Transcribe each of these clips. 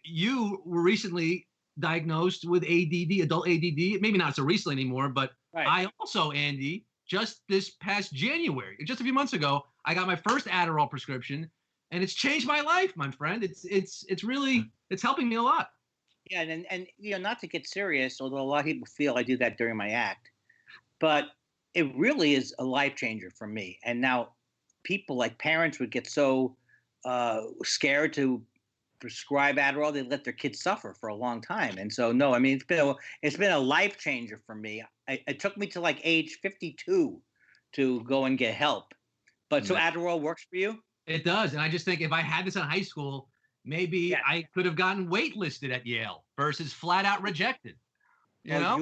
you were recently diagnosed with ADD, adult ADD. Maybe not so recently anymore, but Right. I also, Andy, just this past January, just a few months ago, I got my first Adderall prescription, and it's changed my life, my friend. It's really it's helping me a lot. Yeah, and not to get serious, although a lot of people feel I do that during my act, but it really is a life changer for me. And now people like parents would get so scared to prescribe Adderall, they let their kids suffer for a long time. And so, no, I mean, it's been a life changer for me. It took me to like age 52 to go and get help. But so Adderall works for you? It does. And I just think if I had this in high school, maybe I could have gotten waitlisted at Yale versus flat out rejected. You know?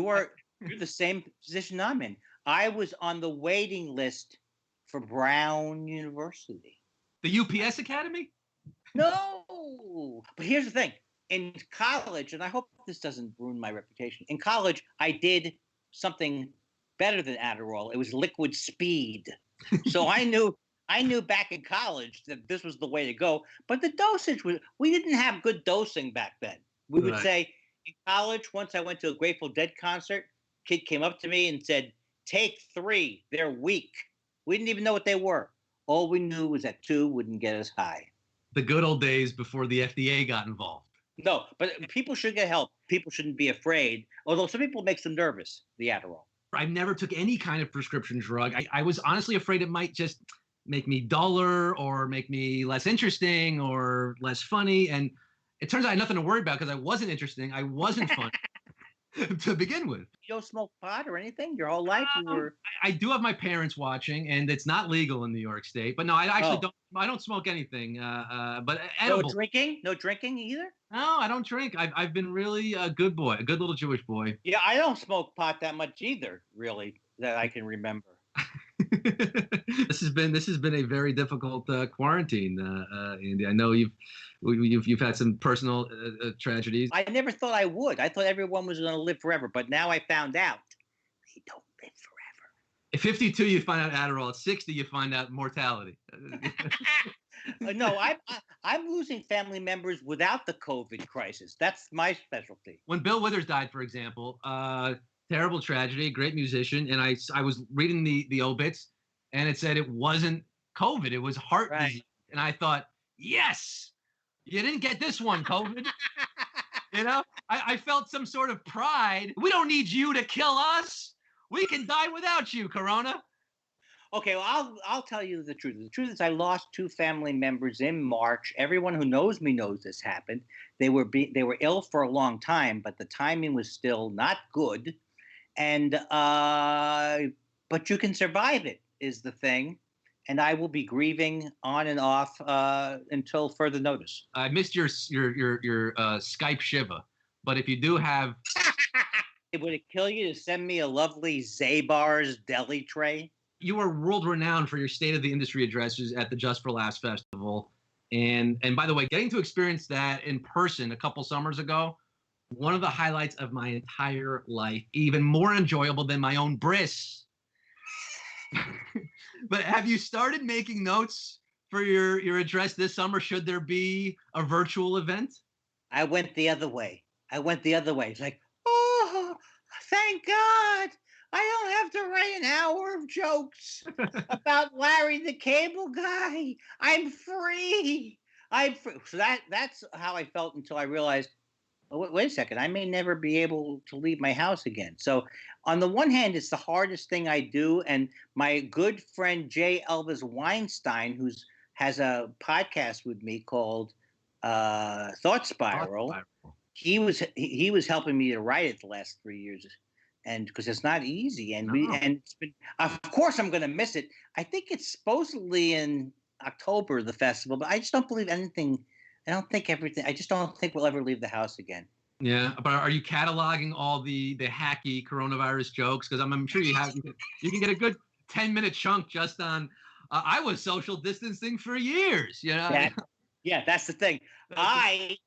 You're the same position I'm in. I was on the waiting list for Brown University. The UPS Academy? No. But here's the thing. In college, and I hope this doesn't ruin my reputation. In college, I did something better than Adderall. It was liquid speed. So I knew back in college that this was the way to go. But the dosage we didn't have good dosing back then. We would say in college, once I went to a Grateful Dead concert, kid came up to me and said, "Take 3. They're weak." We didn't even know what they were. All we knew was that 2 wouldn't get us high. The good old days before the FDA got involved. No, but people should get help. People shouldn't be afraid. Although some people makes them nervous, the Adderall. I never took any kind of prescription drug. I was honestly afraid it might just make me duller or make me less interesting or less funny. And it turns out I had nothing to worry about because I wasn't interesting. I wasn't funny to begin with. You don't smoke pot or anything your whole life? I do have my parents watching, and it's not legal in New York State. But no, I actually don't. I don't smoke anything. But edible. No drinking? No drinking either? No, I don't drink. I've been really a good boy, a good little Jewish boy. Yeah, I don't smoke pot that much either, really, that I can remember. This has been a very difficult quarantine, Andy. I know you've had some personal tragedies. I never thought I would. I thought everyone was going to live forever, but now I found out they don't live forever. At 52, you find out Adderall. At 60, you find out mortality. No, I'm losing family members without the COVID crisis. That's my specialty. When Bill Withers died, for example, terrible tragedy, great musician, and I was reading the obits, and it said it wasn't COVID, it was heart disease, and I thought, yes, you didn't get this one, COVID. I felt some sort of pride. We don't need you to kill us. We can die without you, Corona. Okay, well, I'll tell you the truth. The truth is I lost 2 family members in March. Everyone who knows me knows this happened. They were ill for a long time, but the timing was still not good. And but you can survive it is the thing. And I will be grieving on and off until further notice. I missed your Skype Shiva, but if you do have, would it kill you to send me a lovely Zabar's deli tray? You are world renowned for your state of the industry addresses at the Just for Laughs Festival, and by the way, getting to experience that in person a couple summers ago, one of the highlights of my entire life, even more enjoyable than my own bris. But have you started making notes for your address this summer? Should there be a virtual event? I went the other way. It's like, oh, thank God. I don't have to write an hour of jokes about Larry the Cable Guy. I'm free. So that's how I felt until I realized, oh, wait a second, I may never be able to leave my house again. So on the one hand, it's the hardest thing I do. And my good friend Jay Elvis Weinstein, who has a podcast with me called Thought Spiral, he was helping me to write it the last 3 years. And because it's not easy, and it's been, of course, I'm going to miss it. I think it's supposedly in October, the festival, but I just don't believe anything. I don't think everything. I just don't think we'll ever leave the house again. Yeah, but are you cataloging all the hacky coronavirus jokes? Because I'm sure you can get a good 10-minute chunk just on. I was social distancing for years. Yeah, that's the thing. I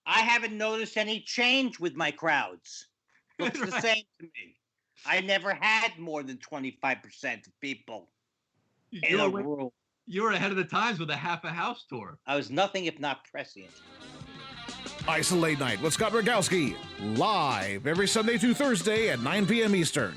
haven't noticed any change with my crowds. Looks the same to me. I never had more than 25% of people in a room. You were ahead of the times with a half a house tour. I was nothing if not prescient. Isolate Night with Scott Rogowski, live every Sunday through Thursday at 9 p.m. Eastern.